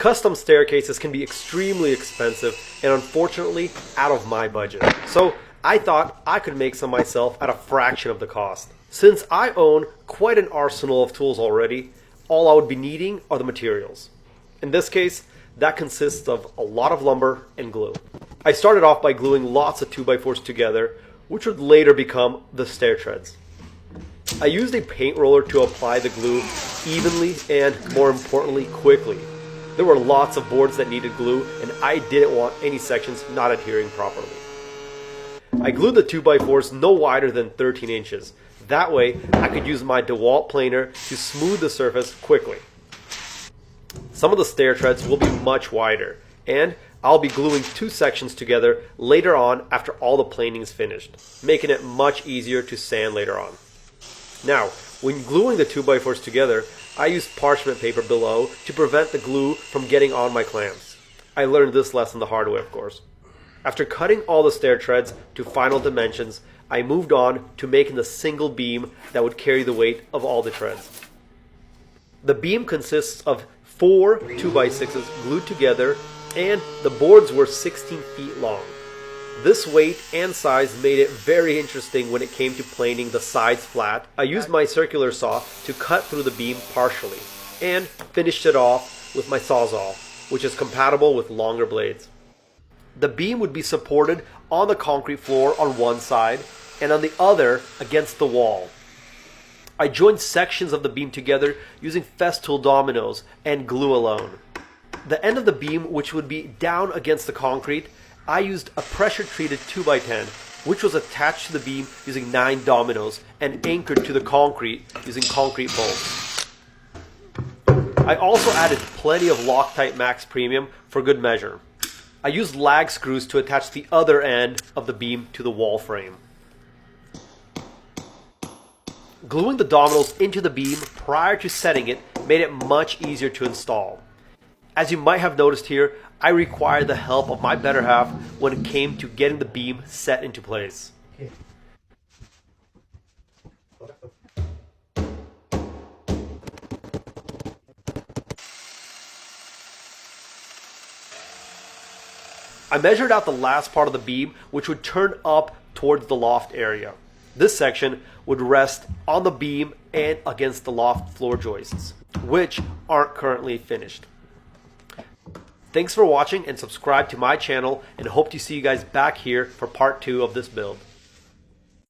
Custom staircases can be extremely expensive and unfortunately out of my budget. So I thought I could make some myself at a fraction of the cost. Since I own quite an arsenal of tools already, all I would be needing are the materials. In this case, that consists of a lot of lumber and glue. I started off by gluing lots of 2x4s together, which would later become the stair treads. I used a paint roller to apply the glue evenly and, more importantly, quickly. There were lots of boards that needed glue, and I didn't want any sections not adhering properly. I glued the 2x4s no wider than 13 inches. That way, I could use my DeWalt planer to smooth the surface quickly. Some of the stair treads will be much wider, and I'll be gluing two sections together later on after all the planing is finished, making it much easier to sand later on. Now, when gluing the 2x4s together, I used parchment paper below to prevent the glue from getting on my clamps. I learned this lesson the hard way, of course. After cutting all the stair treads to final dimensions, I moved on to making the single beam that would carry the weight of all the treads. The beam consists of 4 2x6s glued together, and the boards were 16 feet long. This weight and size made it very interesting when it came to planing the sides flat. I used my circular saw to cut through the beam partially, and finished it off with my Sawzall, which is compatible with longer blades. The beam would be supported on the concrete floor on one side, and on the other against the wall. I joined sections of the beam together using Festool dominoes and glue alone. The end of the beam, which would be down against the concrete, I used a pressure-treated 2x10, which was attached to the beam using 9 dominoes and anchored to the concrete using concrete bolts. I also added plenty of Loctite Max Premium for good measure. I used lag screws to attach the other end of the beam to the wall frame. Gluing the dominoes into the beam prior to setting it made it much easier to install. As you might have noticed here, I required the help of my better half when it came to getting the beam set into place. I measured out the last part of the beam, which would turn up towards the loft area. This section would rest on the beam and against the loft floor joists, which aren't currently finished. Thanks for watching and subscribe to my channel, and hope to see you guys back here for part 2 of this build.